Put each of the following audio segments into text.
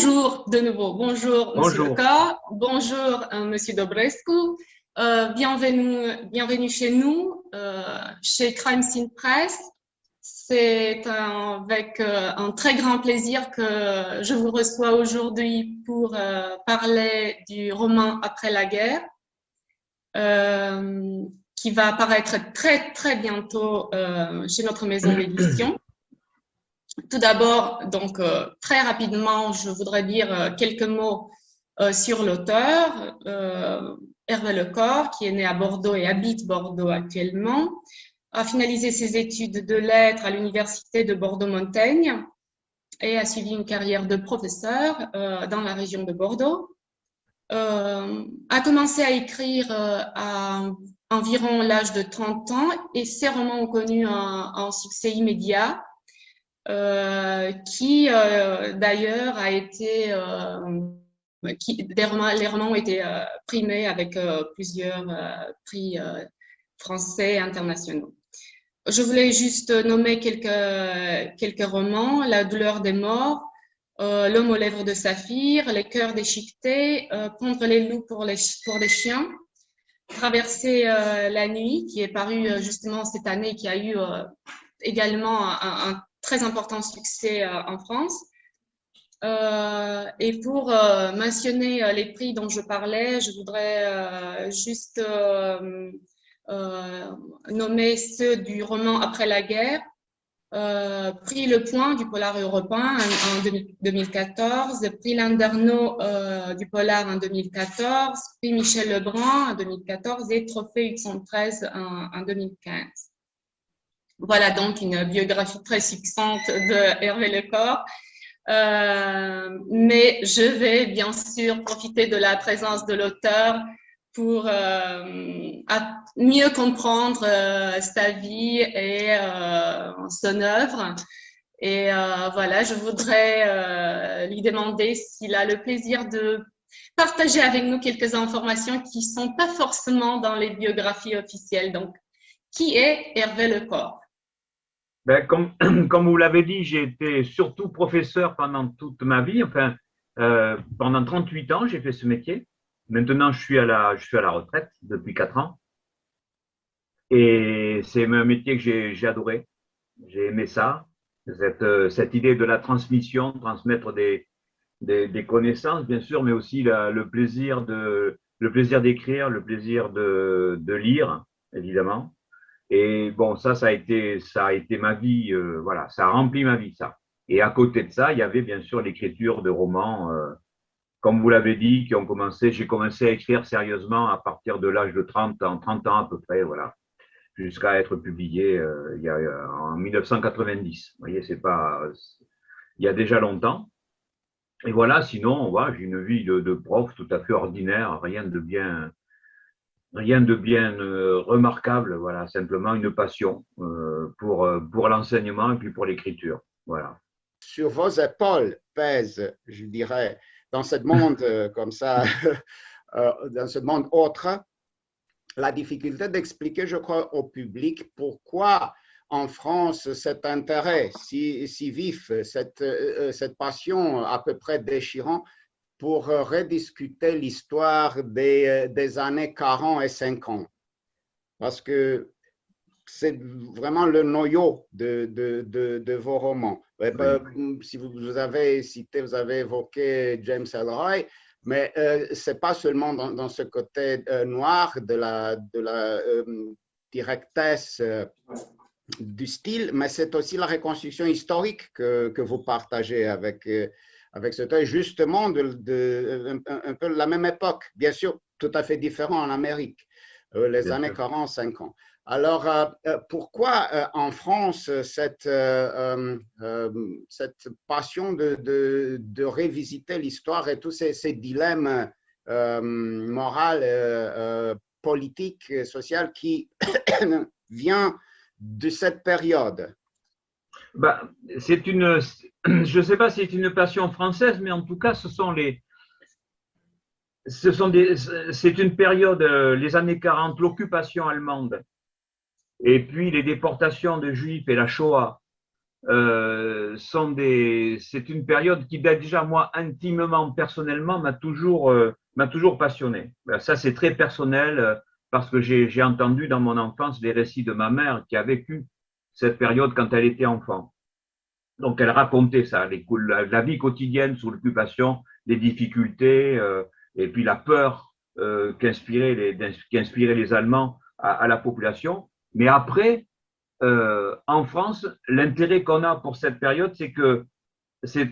bonjour de nouveau. Bonjour, Monsieur Bonjour. Lecor. Bonjour, Monsieur Dobrescu. Bienvenue chez nous, chez Crime Scene Press. C'est avec un très grand plaisir que je vous reçois aujourd'hui pour parler du roman Après la guerre, qui va apparaître très, très bientôt chez notre maison d'édition. Tout d'abord, donc très rapidement, je voudrais dire quelques mots sur l'auteur, Hervé Lecor, qui est né à Bordeaux et habite Bordeaux actuellement, a finalisé ses études de lettres à l'université de Bordeaux-Montaigne et a suivi une carrière de professeur dans la région de Bordeaux. A commencé à écrire à environ l'âge de 30 ans et ses romans ont connu un succès immédiat. Qui d'ailleurs a été, les romans ont été primés avec plusieurs prix français et internationaux. Je voulais juste nommer quelques romans: La douleur des morts, L'homme aux lèvres de saphir, Les cœurs déchiquetés, Pondre les loups pour des chiens, Traverser la nuit, qui est paru justement cette année, qui a eu également un très important succès en France. Et pour mentionner les prix dont je parlais, je voudrais juste nommer ceux du roman Après la guerre, prix Le Point du Polar européen en 2014, prix Landerneau du Polar en 2014, prix Michel Lebrun en 2014 et trophée Hudson 13 en 2015. Voilà donc une biographie très succincte de Hervé Lecor. Mais je vais bien sûr profiter de la présence de l'auteur pour mieux comprendre sa vie et son œuvre. Et voilà, je voudrais lui demander s'il a le plaisir de partager avec nous quelques informations qui ne sont pas forcément dans les biographies officielles. Donc, qui est Hervé Lecor? Ben, comme vous l'avez dit, j'ai été surtout professeur pendant toute ma vie. Enfin, pendant 38 ans, j'ai fait ce métier. Maintenant, je suis à la retraite depuis 4 ans. Et c'est un métier que j'ai adoré. J'ai aimé ça. Cette idée de la transmission, transmettre des connaissances, bien sûr, mais aussi le plaisir d'écrire, le plaisir de lire, évidemment. Et bon, ça a été ma vie, voilà, ça a rempli ma vie, ça. Et à côté de ça, il y avait bien sûr l'écriture de romans, comme vous l'avez dit, j'ai commencé à écrire sérieusement à partir de l'âge de 30 ans à peu près, voilà, jusqu'à être publié en 1990. Vous voyez, il y a déjà longtemps. Et voilà, sinon, voilà, j'ai une vie de prof tout à fait ordinaire, rien de bien remarquable, voilà, simplement une passion pour l'enseignement et puis pour l'écriture. Voilà. Sur vos épaules pèse, je dirais, dans ce monde comme ça, dans ce monde autre, la difficulté d'expliquer, je crois, au public pourquoi en France cet intérêt si vif, cette passion à peu près déchirante pour rediscuter l'histoire des années 40 et 50. Parce que c'est vraiment le noyau de vos romans. Oui. Si vous avez cité, vous avez évoqué James Ellroy, mais ce n'est pas seulement dans ce côté noir de la directesse du style, mais c'est aussi la reconstruction historique que vous partagez avec ce temps, justement un peu la même époque, bien sûr tout à fait différent en Amérique, les bien années 40-50. Alors, pourquoi en France cette passion de revisiter l'histoire et tous ces dilemmes moraux, politiques, sociaux qui viennent de cette période? Ben, je ne sais pas si c'est une passion française, mais en tout cas, c'est une période, les années 40, l'occupation allemande, et puis les déportations de Juifs et la Shoah, c'est une période qui, déjà moi, intimement, personnellement, m'a toujours passionné. Ça, c'est très personnel parce que j'ai entendu dans mon enfance les récits de ma mère qui a vécu cette période quand elle était enfant. Donc, elle racontait ça, la vie quotidienne sous l'occupation, les difficultés et puis la peur qu'inspiraient les Allemands à la population. Mais après, en France, l'intérêt qu'on a pour cette période, c'est que c'est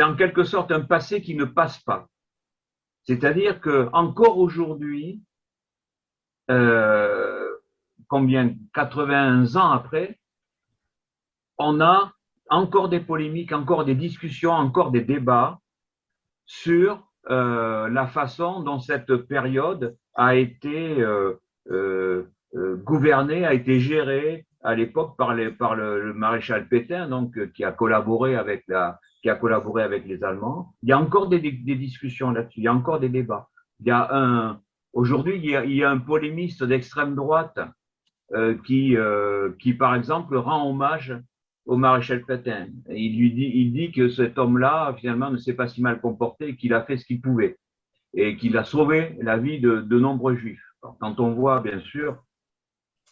en quelque sorte un passé qui ne passe pas. C'est-à-dire que encore aujourd'hui, combien 80 ans après, on a encore des polémiques, encore des discussions, encore des débats sur la façon dont cette période a été gouvernée, a été gérée à l'époque par le maréchal Pétain, donc qui a collaboré avec les Allemands. Il y a encore des discussions là-dessus, il y a encore des débats. Aujourd'hui, il y a un polémiste d'extrême droite qui, par exemple, rend hommage au maréchal Pétain. Il dit que cet homme-là, finalement, ne s'est pas si mal comporté, qu'il a fait ce qu'il pouvait et qu'il a sauvé la vie de nombreux juifs. Quand on voit, bien sûr,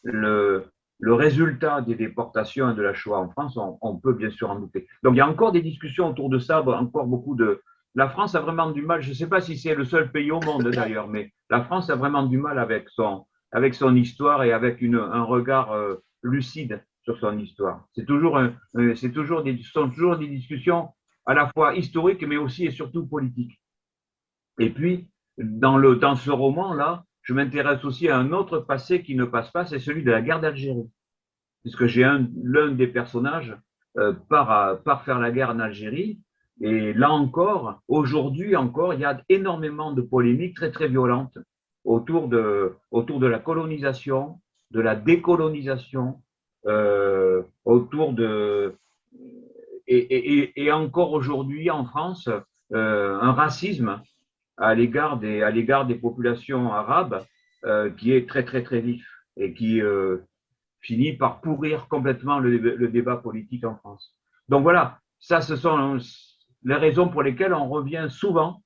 le résultat des déportations et de la Shoah en France, on peut bien sûr en douter. Donc, il y a encore des discussions autour de ça, encore beaucoup de… La France a vraiment du mal, je ne sais pas si c'est le seul pays au monde d'ailleurs, mais la France a vraiment du mal avec son histoire et avec un regard lucide sur son histoire. Ce sont toujours des discussions à la fois historiques, mais aussi et surtout politiques. Et puis, dans ce roman-là, je m'intéresse aussi à un autre passé qui ne passe pas, c'est celui de la guerre d'Algérie. Puisque j'ai l'un des personnages part faire la guerre en Algérie. Et là encore, aujourd'hui encore, il y a énormément de polémiques très, très violentes autour de la colonisation, de la décolonisation, et encore aujourd'hui en France, un racisme à l'égard des populations arabes qui est très, très, très vif et qui finit par pourrir complètement le débat politique en France. Donc voilà, ça, ce sont les raisons pour lesquelles on revient souvent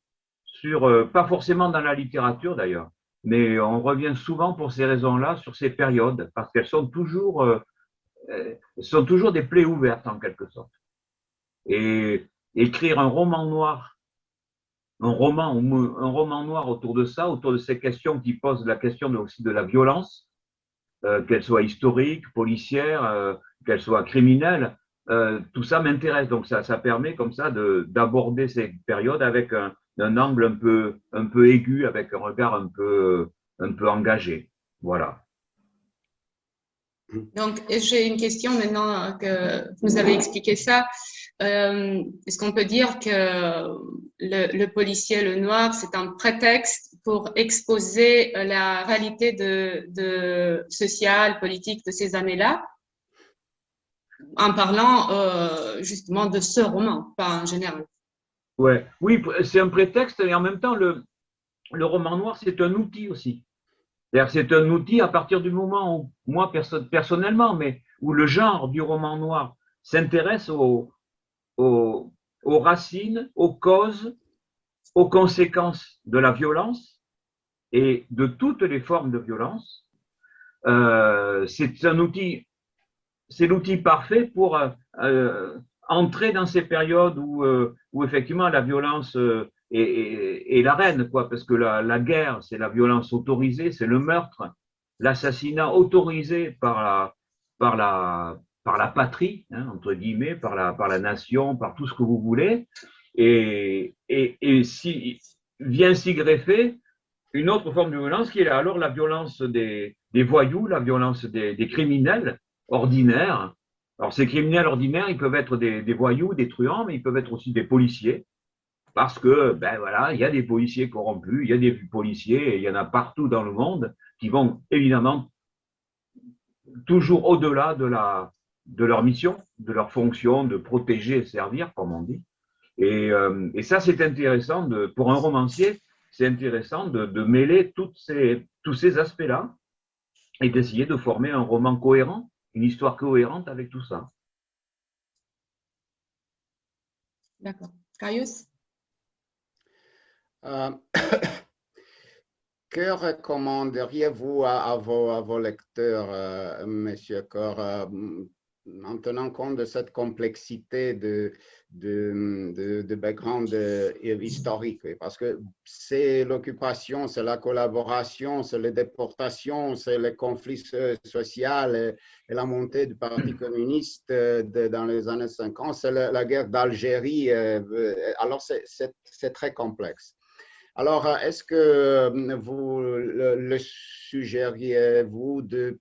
pas forcément dans la littérature d'ailleurs, mais on revient souvent pour ces raisons-là sur ces périodes, parce qu'elles sont toujours des plaies ouvertes en quelque sorte. Et écrire un roman noir autour de ça, autour de ces questions qui posent la question aussi de la violence, qu'elle soit historique, policière, qu'elle soit criminelle, tout ça m'intéresse. Donc ça permet comme ça d'aborder ces périodes avec un angle un peu aigu, avec un regard un peu engagé. Voilà. Donc, j'ai une question maintenant que vous avez expliqué ça. Est-ce qu'on peut dire que le policier, le noir, c'est un prétexte pour exposer la réalité sociale, politique de ces années-là, en parlant justement de ce roman, pas en général? Ouais. Oui, c'est un prétexte et en même temps, le roman noir, c'est un outil aussi. C'est un outil à partir du moment où, moi personnellement, mais où le genre du roman noir s'intéresse aux racines, aux causes, aux conséquences de la violence et de toutes les formes de violence. C'est l'outil parfait pour entrer dans ces périodes où effectivement la violence est la reine, quoi, parce que la guerre, c'est la violence autorisée, c'est le meurtre, l'assassinat autorisé par la patrie, hein, entre guillemets, par la nation, par tout ce que vous voulez, et vient s'y greffer une autre forme de violence qui est alors la violence des voyous, la violence des criminels ordinaires. Alors ces criminels ordinaires, ils peuvent être des voyous, des truands, mais ils peuvent être aussi des policiers, parce que ben voilà, il y a des policiers corrompus, il y a des policiers, et il y en a partout dans le monde qui vont évidemment toujours au-delà de leur mission, de leur fonction de protéger et servir, comme on dit. Et ça, c'est intéressant pour un romancier, c'est intéressant de mêler tous ces aspects-là et d'essayer de former un roman cohérent, une histoire cohérente avec tout ça. D'accord. Caius? Euh, Que recommanderiez-vous à vos lecteurs, Monsieur Corr, en tenant compte de cette complexité de background historique? Parce que c'est l'occupation, c'est la collaboration, c'est les déportations, c'est les conflits sociaux et la montée du Parti communiste dans les années 50, c'est la guerre d'Algérie. Alors, c'est très complexe. Alors, est-ce que vous le suggériez-vous de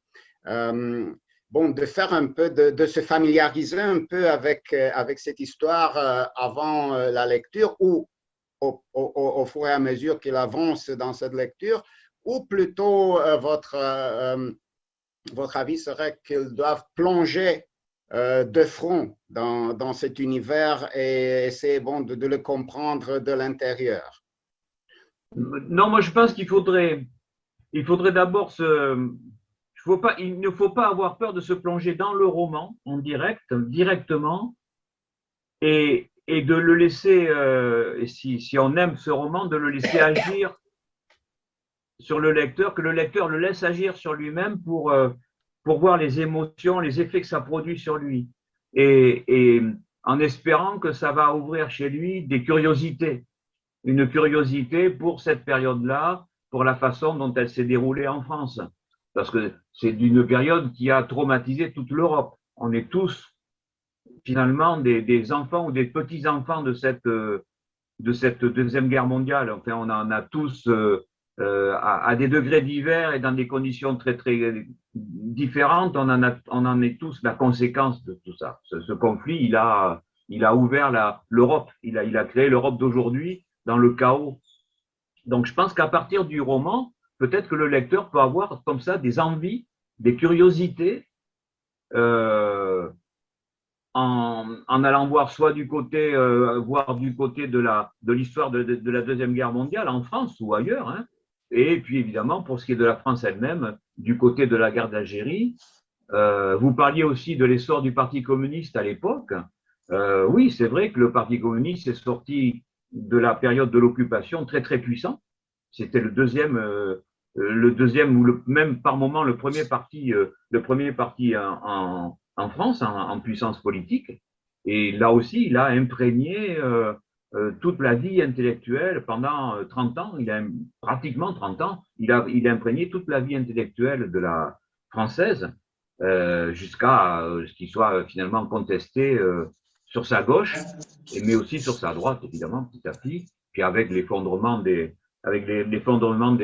faire un peu, de se familiariser un peu avec cette histoire avant la lecture ou au fur et à mesure qu'il avance dans cette lecture, ou plutôt votre avis serait qu'ils doivent plonger de front dans cet univers et essayer de le comprendre de l'intérieur? Non, moi je pense qu'il faudrait d'abord il ne faut pas avoir peur de se plonger dans le roman en directement, et de le laisser, si on aime ce roman, de le laisser agir sur le lecteur, que le lecteur le laisse agir sur lui-même pour voir les émotions, les effets que ça produit sur lui. Et en espérant que ça va ouvrir chez lui des curiosités. Une curiosité pour cette période-là, pour la façon dont elle s'est déroulée en France. Parce que c'est une période qui a traumatisé toute l'Europe. On est tous finalement des enfants ou des petits-enfants de cette Deuxième Guerre mondiale. Enfin, on en a tous à des degrés divers et dans des conditions très, très différentes. On en est tous la conséquence de tout ça. Ce conflit, il a ouvert l'Europe. Il a créé l'Europe d'aujourd'hui dans le chaos. Donc, je pense qu'à partir du roman, peut-être que le lecteur peut avoir comme ça des envies, des curiosités, en allant voir soit du côté, de l'histoire de la Deuxième Guerre mondiale en France ou ailleurs, hein, et puis évidemment, pour ce qui est de la France elle-même, du côté de la guerre d'Algérie. Vous parliez aussi de l'essor du Parti communiste à l'époque. Oui, c'est vrai que le Parti communiste est sorti de la période de l'occupation très très puissant. C'était le deuxième ou même par moment le premier parti en France en puissance politique. Et là aussi, il a imprégné toute la vie intellectuelle pendant 30 ans. Pratiquement 30 ans. Il a imprégné toute la vie intellectuelle de la française jusqu'à ce qu'il soit finalement contesté sur sa gauche, mais aussi sur sa droite, évidemment, petit à petit. Puis avec l'effondrement des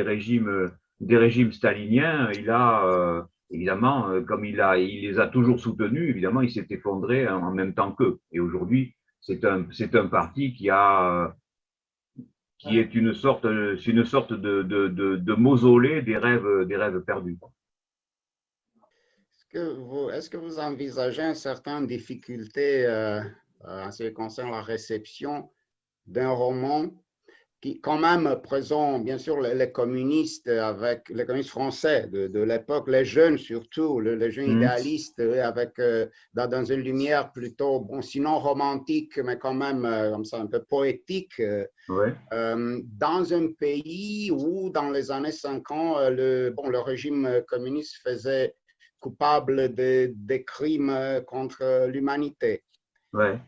régimes staliniens, il a évidemment, comme il les a toujours soutenus, évidemment, il s'est effondré en même temps qu'eux. Et aujourd'hui, c'est un parti qui est une sorte de mausolée des rêves perdus. Est-ce que vous envisagez une certaine difficulté en ce qui concerne la réception d'un roman qui quand même présente, bien sûr, les communistes, avec les communistes français de l'époque, les jeunes surtout, les jeunes idéalistes, avec dans une lumière plutôt, bon, sinon romantique, mais quand même comme ça, un peu poétique, ouais. Dans un pays où, dans les années 50, le régime communiste faisait coupable des crimes contre l'humanité. Ouais.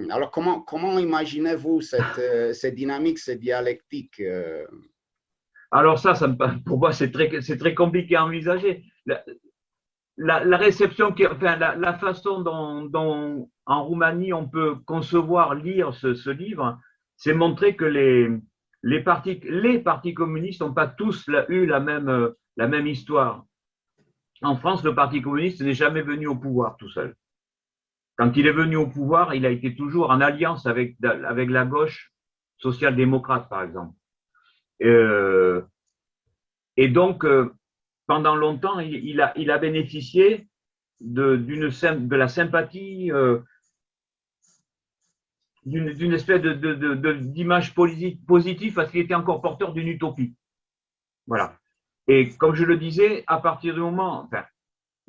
Alors, comment imaginez-vous cette dynamique, cette dialectique? Alors ça pour moi, c'est très compliqué à envisager. La réception, la façon dont en Roumanie on peut concevoir, lire ce livre, c'est montrer que les partis communistes n'ont pas tous eu la même histoire. En France, le Parti communiste n'est jamais venu au pouvoir tout seul. Quand il est venu au pouvoir, il a été toujours en alliance avec la gauche social-démocrate, par exemple. Et donc, pendant longtemps, il a bénéficié de la sympathie, d'une espèce d'image positive parce qu'il était encore porteur d'une utopie. Voilà. Et comme je le disais, à partir du moment,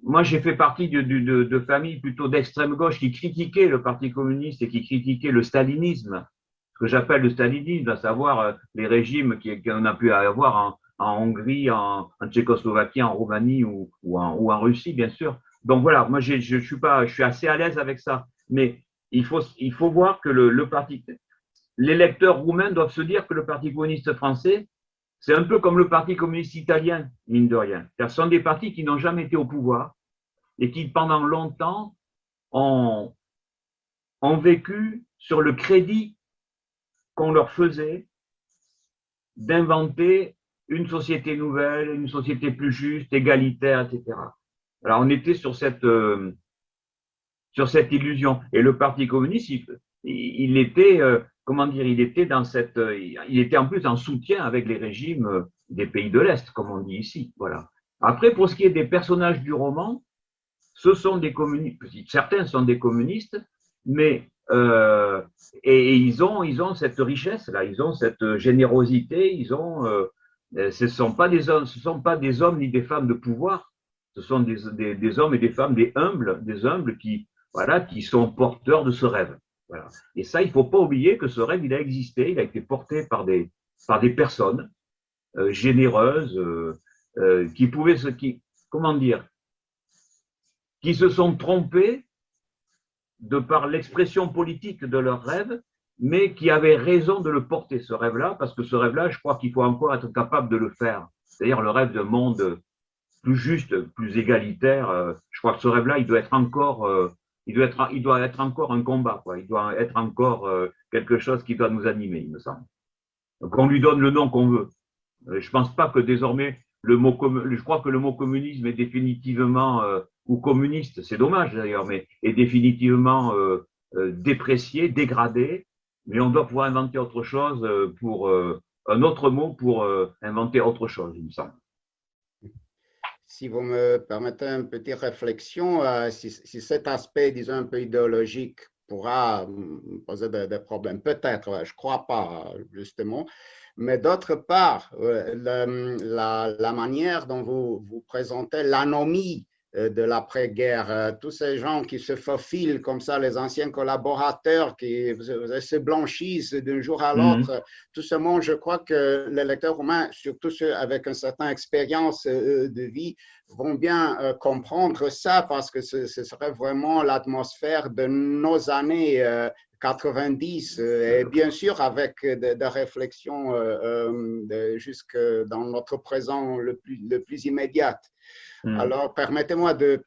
moi, j'ai fait partie de familles plutôt d'extrême gauche qui critiquaient le Parti communiste et qui critiquaient le stalinisme, ce que j'appelle le stalinisme, à savoir les régimes qu'on a pu avoir en Hongrie, en Tchécoslovaquie, en Roumanie ou en Russie, bien sûr. Donc voilà, moi, je suis assez à l'aise avec ça. Mais il faut voir que les lecteurs roumains doivent se dire que le Parti communiste français, c'est un peu comme le Parti communiste italien, mine de rien. Ce sont des partis qui n'ont jamais été au pouvoir et qui, pendant longtemps, ont vécu sur le crédit qu'on leur faisait d'inventer une société nouvelle, une société plus juste, égalitaire, etc. Alors, on était sur cette illusion. Et le Parti communiste, il était, comment dire, il était en plus en soutien avec les régimes des pays de l'Est, comme on dit ici. Voilà. Après, pour ce qui est des personnages du roman, ce sont des communistes, certains sont des communistes, mais et ils ont cette richesse-là, ils ont cette générosité, ce sont pas des hommes ni des femmes de pouvoir, ce sont des hommes et des femmes, des humbles qui, voilà, qui sont porteurs de ce rêve. Voilà. Et ça, il ne faut pas oublier que ce rêve, il a existé, il a été porté par des personnes généreuses qui pouvaient comment dire, qui se sont trompées de par l'expression politique de leur rêve, mais qui avaient raison de le porter, ce rêve-là, parce que ce rêve-là, je crois qu'il faut encore être capable de le faire. C'est-à-dire le rêve d'un monde plus juste, plus égalitaire. Je crois que ce rêve-là, il doit être encore, il doit être encore un combat, quoi. Il doit être encore quelque chose qui doit nous animer, il me semble. Donc on lui donne le nom qu'on veut. Je pense pas que désormais je crois que le mot communisme est définitivement ou communiste, c'est dommage d'ailleurs, mais est définitivement déprécié, dégradé. Mais on doit pouvoir inventer autre chose un autre mot pour inventer autre chose, il me semble. Si vous me permettez une petite réflexion, si cet aspect, disons, un peu idéologique pourra poser des problèmes, peut-être, je ne crois pas, justement. Mais d'autre part, la manière dont vous présentez l'anomie de l'après-guerre, tous ces gens qui se faufilent comme ça, les anciens collaborateurs qui se blanchissent d'un jour à l'autre, tout ce monde, je crois que les lecteurs roumains, surtout ceux avec une certaine expérience de vie, vont bien comprendre ça parce que ce serait vraiment l'atmosphère de nos années 90 et bien sûr avec des réflexions jusque dans notre présent le plus immédiat. Alors, permettez-moi de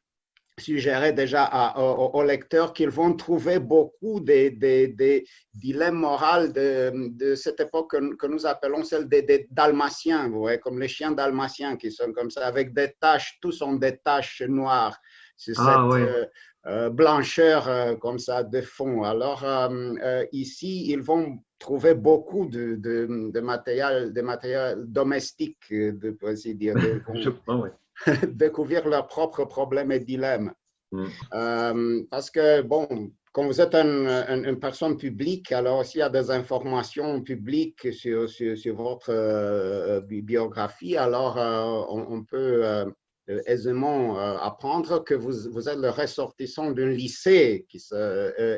suggérer déjà aux lecteurs qu'ils vont trouver beaucoup des dilemmes moraux de cette époque que nous appelons celle des dalmatiens, vous voyez, comme les chiens dalmatiens qui sont comme ça, avec des taches, tous ont des taches noires. C'est blancheur comme ça de fond. Alors, ici, ils vont trouver beaucoup de matériel domestique, de ainsi dire. Découvrir leurs propres problèmes et dilemmes. Parce que, bon, quand vous êtes une personne publique, alors aussi il y a des informations publiques sur votre biographie, alors on peut aisément apprendre que vous êtes le ressortissant d'un lycée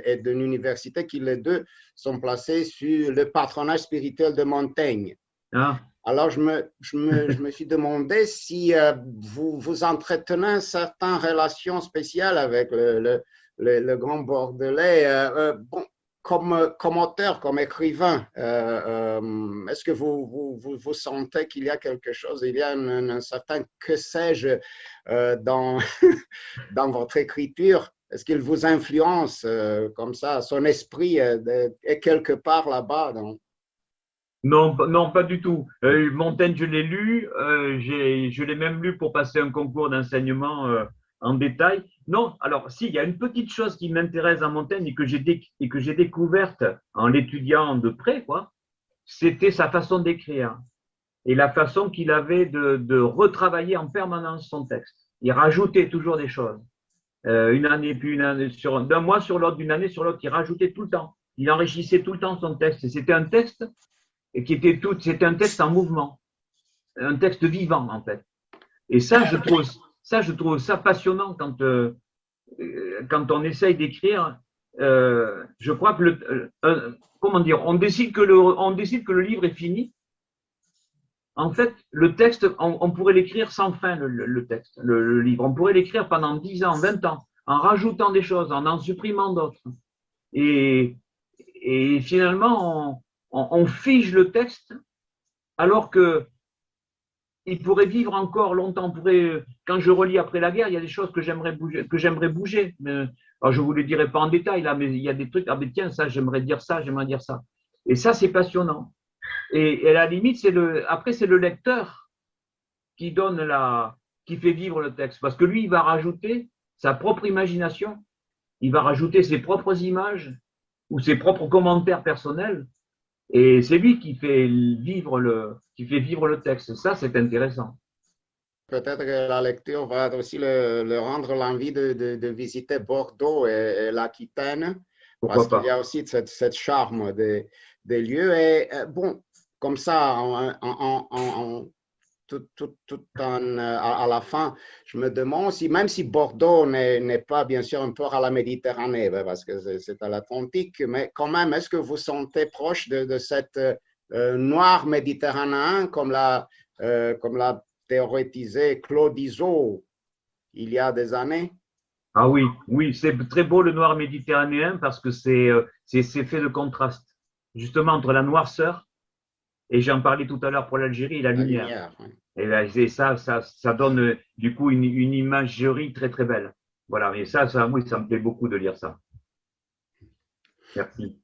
et d'une université qui les deux sont placés sur le patronage spirituel de Montaigne. Alors, je me suis demandé si vous entretenez une certaine relation spéciale avec le Grand Bordelais, bon, comme auteur, comme écrivain. Est-ce que vous sentez qu'il y a quelque chose, il y a un certain que sais-je dans votre écriture? Est-ce qu'il vous influence comme ça, son esprit est quelque part là-bas Non, pas du tout. Montaigne, je l'ai lu. Je l'ai même lu pour passer un concours d'enseignement en détail. Non, alors si, il y a une petite chose qui m'intéresse à Montaigne et que j'ai découverte en l'étudiant de près, quoi. C'était sa façon d'écrire et la façon qu'il avait de retravailler en permanence son texte. Il rajoutait toujours des choses. Une année, puis une année, d'un mois sur l'autre, d'une année sur l'autre, il rajoutait tout le temps. Il enrichissait tout le temps son texte. Et c'était un texte c'était un texte en mouvement, un texte vivant en fait. Et ça, je trouve, Ça, je trouve ça passionnant quand on essaye d'écrire. Je crois que comment dire, on décide que le livre est fini. En fait, le texte, on pourrait l'écrire sans fin, le texte, le livre. On pourrait l'écrire pendant 10 ans, 20 ans, en rajoutant des choses, en supprimant d'autres. Et finalement, on fige le texte alors que il pourrait vivre encore longtemps. Quand je relis après la guerre, il y a des choses que j'aimerais bouger. Alors je ne vous le dirai pas en détail là, mais il y a des trucs. Ah mais tiens, ça j'aimerais dire ça, j'aimerais dire ça. Et ça c'est passionnant. Et à la limite, après c'est le lecteur qui qui fait vivre le texte, parce que lui il va rajouter sa propre imagination, il va rajouter ses propres images ou ses propres commentaires personnels. Et c'est lui qui fait vivre le texte. Ça, c'est intéressant. Peut-être que la lecture va aussi le rendre l'envie de visiter Bordeaux et l'Aquitaine, parce qu'il y a aussi cette charme des lieux. Et bon, comme ça, à la fin, je me demande si, même si Bordeaux n'est pas bien sûr un port à la Méditerranée, parce que c'est à l'Atlantique, mais quand même, est-ce que vous sentez proche de cette noir méditerranéen comme l'a théorétisé Claude Izzo il y a des années? Ah oui, oui, c'est très beau le noir méditerranéen parce que c'est fait de contraste, justement entre la noirceur, et j'en parlais tout à l'heure pour l'Algérie, et la lumière. Oui. Et ça donne du coup une imagerie très très belle. Voilà, et oui, ça me plaît beaucoup de lire ça. Merci.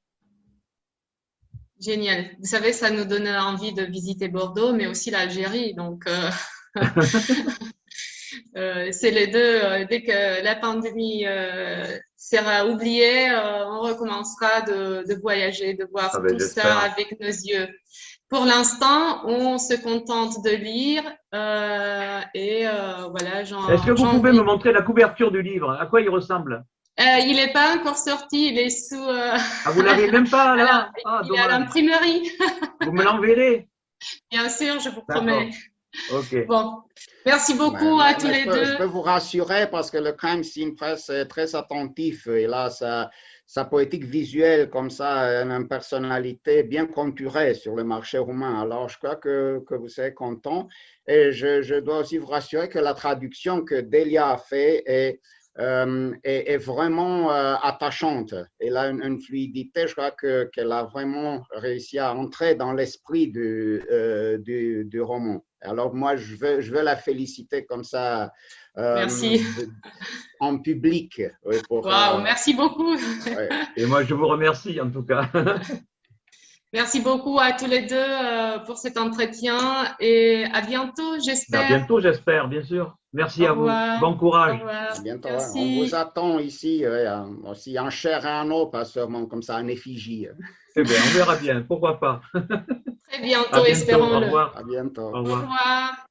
Génial. Vous savez, ça nous donne envie de visiter Bordeaux, mais aussi l'Algérie. Donc, c'est les deux. Dès que la pandémie sera oubliée, on recommencera de voyager, de voir tout ça avec nos yeux. Pour l'instant, on se contente de lire voilà. Est-ce que vous pouvez me montrer la couverture du livre? À quoi il ressemble? Il n'est pas encore sorti, il est sous… Ah, vous l'avez même pas là? Il est à l'imprimerie. Vous me l'enverrez? Bien sûr, je vous promets. Ok. Bon, merci beaucoup à tous les deux. Je peux vous rassurer parce que le crime scene press est très attentif. Et là, sa poétique visuelle, comme ça, une personnalité bien conturée sur le marché roumain. Alors, je crois que vous serez content. Et je dois aussi vous rassurer que la traduction que Delia a fait est vraiment attachante. Elle a une fluidité, je crois qu'elle a vraiment réussi à entrer dans l'esprit du roman. Alors moi, je veux la féliciter comme ça. Merci. En public. Oui, merci beaucoup. Ouais. Et moi, je vous remercie en tout cas. Merci beaucoup à tous les deux pour cet entretien et à bientôt, j'espère. À bientôt, j'espère, bien sûr. Merci à vous. Bon courage. À bientôt. On vous attend ici aussi en chair et en eau, pas seulement comme ça en effigie. Eh bien, on verra bien. Pourquoi pas. Très bientôt, espérons-le. À bientôt. Au revoir. Au revoir.